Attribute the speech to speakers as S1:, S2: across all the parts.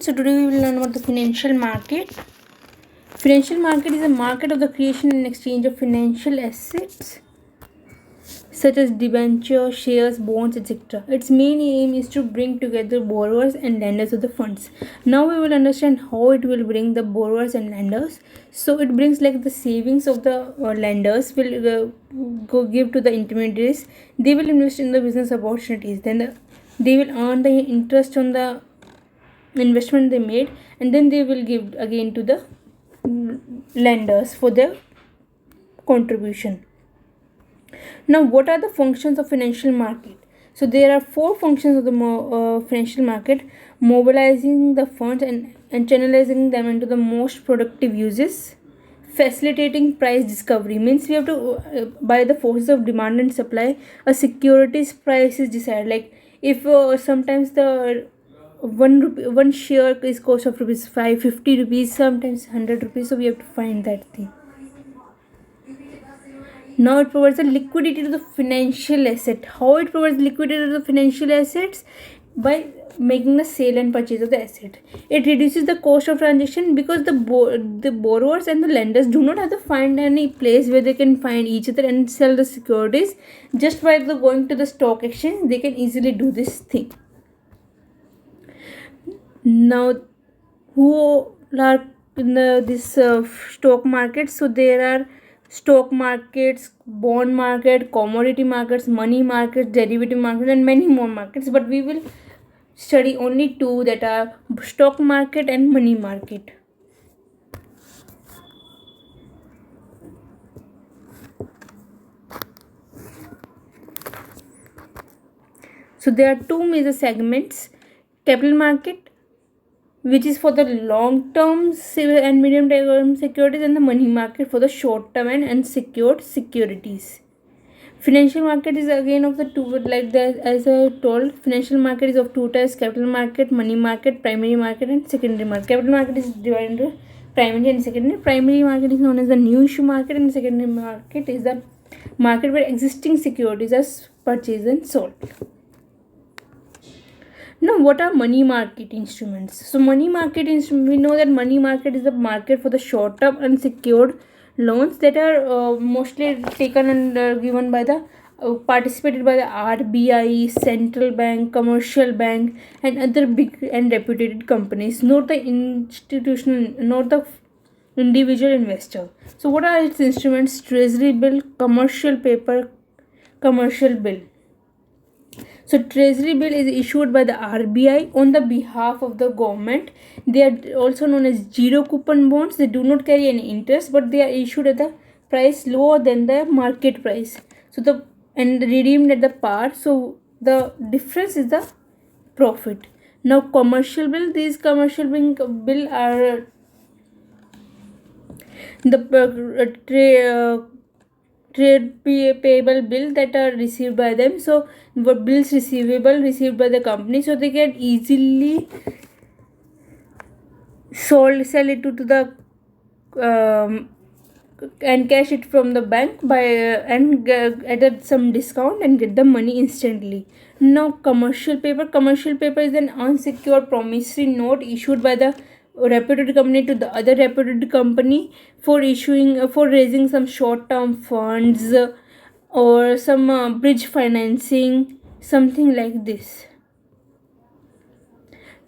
S1: So today we will learn about the financial market. Financial market is a market of the creation and exchange of financial assets such as debentures, shares, bonds, etc. Its main aim is to bring together borrowers and lenders of the funds. Now we will understand how it will bring the borrowers and lenders. So it brings like the savings of the lenders will go give to the intermediaries. They will invest in the business opportunities. Then they will earn the interest on the investment they made, and then they will give again to the lenders for their contribution. Now, what are the functions of financial market? So there are four functions of the financial market: mobilizing the funds and channelizing them into the most productive uses. Facilitating price discovery means we have to by the forces of demand and supply, a securities price is decided. Like if sometimes the one share is cost of rupees 550 rupees, sometimes 100 rupees, so we have to find that thing. Now it provides a liquidity to the financial asset. How it provides liquidity to the financial assets? By making the sale and purchase of the asset. It reduces the cost of transaction because the borrowers and the lenders do not have to find any place where they can find each other and sell the securities. Just by going to the stock exchange, they can easily do this thing. Now, who are in this stock market? So there are stock markets, bond market, commodity markets, money markets, derivative markets, and many more markets. But we will study only two, that are stock market and money market. So there are two major segments: capital market, which is for the long term and medium term securities, and the money market for the short term and unsecured securities. Financial market is again of the two, like that, as I told, financial market is of two types: capital market, money market, primary market, and secondary market. Capital market is divided into primary and secondary. Primary market is known as the new issue market, and secondary market is the market where existing securities are purchased and sold. Now, what are money market instruments? So money market instrument, we know that money market is the market for the short term unsecured loans that are mostly taken and given by the participated by the RBI, central bank, commercial bank, and other big and reputed companies, not the institutional, not the individual investor. So what are its instruments? Treasury bill, commercial paper, commercial bill. So treasury bill is issued by the RBI on the behalf of the government. They are also known as zero coupon bonds. They do not carry any interest, but they are issued at the price lower than the market price. So and redeemed at the par. So the difference is the profit. Now commercial bill. These commercial bill are the trade payable bill that are received by them. So what bills receivable received by the company, so they can easily sell it to the and cash it from the bank by and at some discount and get the money instantly. Now commercial paper is an unsecured promissory note issued by the reputed company to the other reputed company for raising some short term funds or some bridge financing, something like this.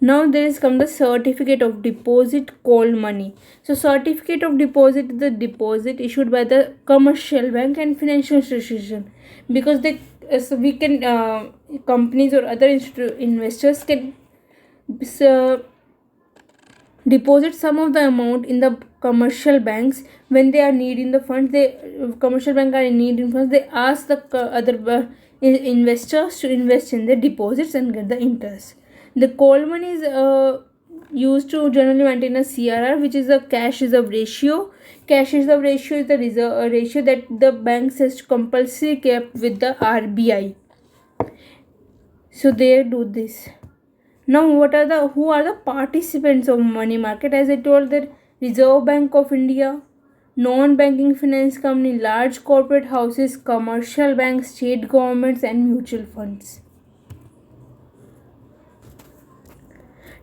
S1: Now there is come the certificate of deposit called money. So certificate of deposit is the deposit issued by the commercial bank and financial institution, because they so we can companies or other investors can deposit some of the amount in the commercial banks. When they are needing the funds, commercial bank are in need in funds, they ask the other investors to invest in their deposits and get the interest. The call money is used to generally maintain a CRR, which is a cash reserve ratio. Cash reserve ratio is the ratio that the banks has compulsory kept with the RBI. So they do this. Now, who are the participants of money market? As I told, that Reserve Bank of India, non-banking finance company, large corporate houses, commercial banks, state governments, and mutual funds.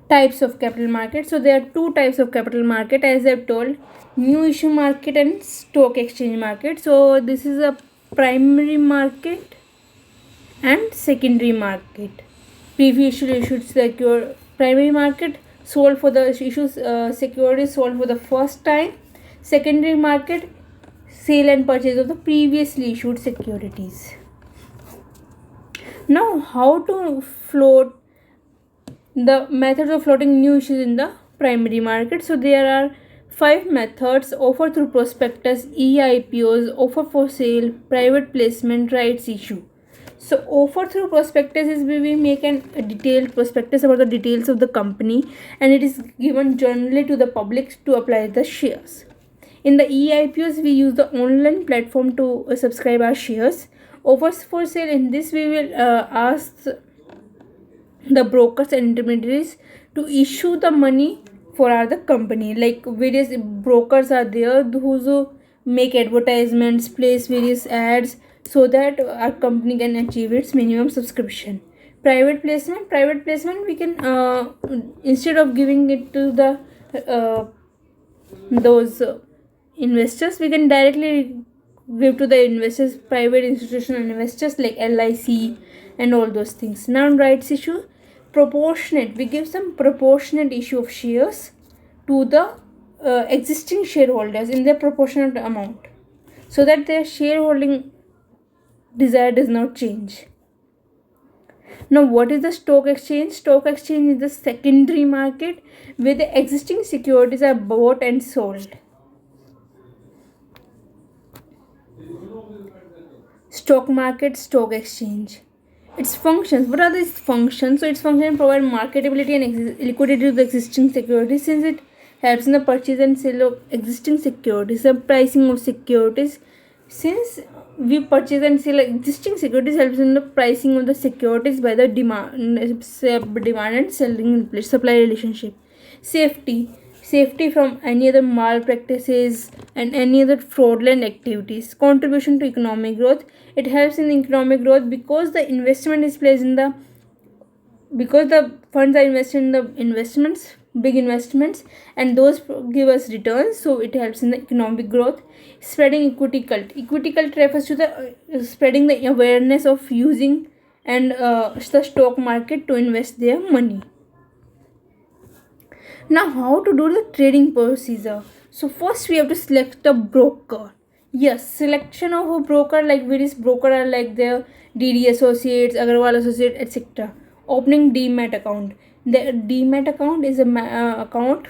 S1: Types of capital market. So there are two types of capital market, as I've told: new issue market and stock exchange market. So this is a primary market and secondary market. Previously issued secure primary market sold for the issues securities sold for the first time. Secondary market, sale and purchase of the previously issued securities. Now, how to float the methods of floating new issues in the primary market. So there are 5 methods: offer through prospectus, EIPOs, offer for sale, private placement, rights issue. So offer through prospectus is where we make a detailed prospectus about the details of the company, and it is given generally to the public to apply the shares. In the EIPOs, we use the online platform to subscribe our shares. Offers for sale, in this we will ask the brokers and intermediaries to issue the money for the company. Like various brokers are there who make advertisements, place various ads so that our company can achieve its minimum subscription. Private placement we can instead of giving it to the those investors, we can directly give to the investors, private institutional investors like LIC and all those things. Now rights issue, proportionate, we give some proportionate issue of shares to the existing shareholders in their proportionate amount, so that their shareholding desire does not change. Now, what is the stock exchange? Stock exchange is the secondary market where the existing securities are bought and sold. Stock market, stock exchange. Its functions. What are these functions? So its function provide marketability and liquidity to the existing securities, since it helps in the purchase and sale of existing securities. The pricing of securities, since we purchase and sell existing securities, helps in the pricing of the securities by the demand and selling supply relationship. Safety from any other malpractices and any other fraudulent activities. Contribution to economic growth, it helps in economic growth because the investment is placed in the because the funds are invested in the investments, big investments, and those give us returns, so it helps in the economic growth. Spreading equity cult refers to the spreading the awareness of using and the stock market to invest their money. Now, how to do the trading procedure? So first we have to select a broker. Yes, selection of a broker, like various broker are like the DD Associates, Agarwal Associates, etc. Opening demat account. The demat account is a account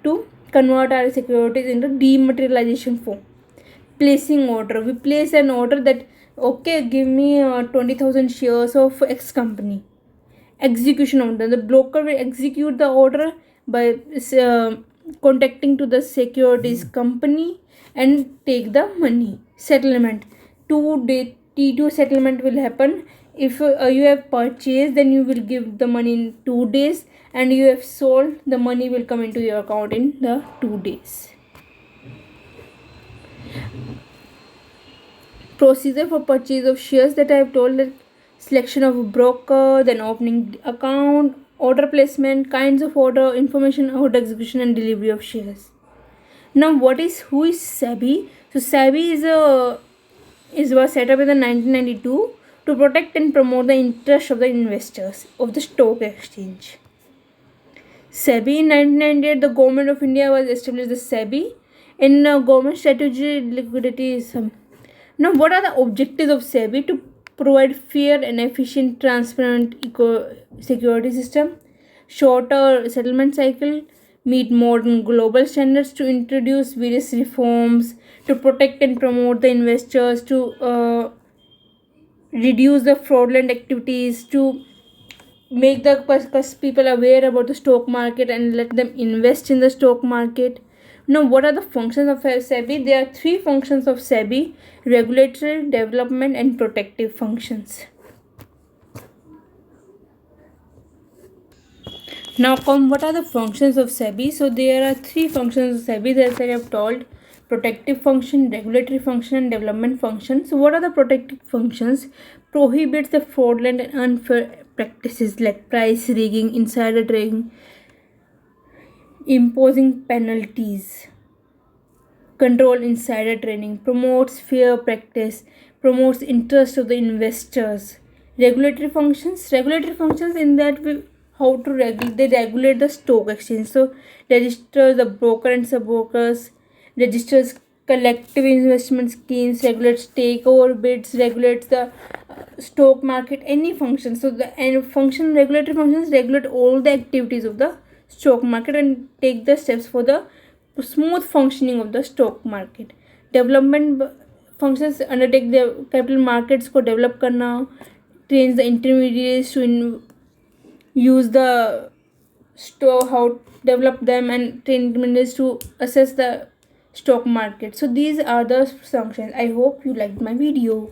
S1: to convert our securities into dematerialization form. Placing order. We place an order that, okay, give me 20,000 shares of X company. Execution order. The broker will execute the order by contacting to the securities company and take the money. Settlement. 2-day T2 settlement will happen. If you have purchased, then you will give the money in 2 days, and you have sold, the money will come into your account in the 2 days. Procedure for purchase of shares, that I have told, that selection of a broker, then opening account, order placement, kinds of order, information about execution and delivery of shares. Now, who is SEBI? So SEBI was set up in the 1992 to protect and promote the interest of the investors of the stock exchange. SEBI in 1998, the government of India was established the SEBI in government strategy liquidity. Now, what are the objectives of SEBI? To provide fair and efficient, transparent security system, shorter settlement cycle, meet modern global standards, to introduce various reforms, to protect and promote the investors, to reduce the fraudulent activities, to make the people aware about the stock market and let them invest in the stock market. Now, what are the functions of SEBI? There are 3 functions of SEBI: regulatory, development, and protective functions. Now, what are the functions of SEBI? So there are 3 functions of SEBI, as I have told: protective function, regulatory function, and development function. So what are the protective functions? Prohibits the fraudulent and unfair practices like price rigging, insider trading, imposing penalties, control insider trading, promotes fair practice, promotes interest of the investors. Regulatory functions in that we, how to regulate, they regulate the stock exchange. So registers the broker and sub brokers, registers collective investment schemes, regulates takeover bids, regulates the stock market, any function. So the and function regulatory functions regulate all the activities of the stock market and take the steps for the smooth functioning of the stock market. Development functions undertake the capital markets को develop करना, trains the intermediaries to use the store, how develop them, and train intermediaries to assess the stock market. So these are the functions. I hope you liked my video.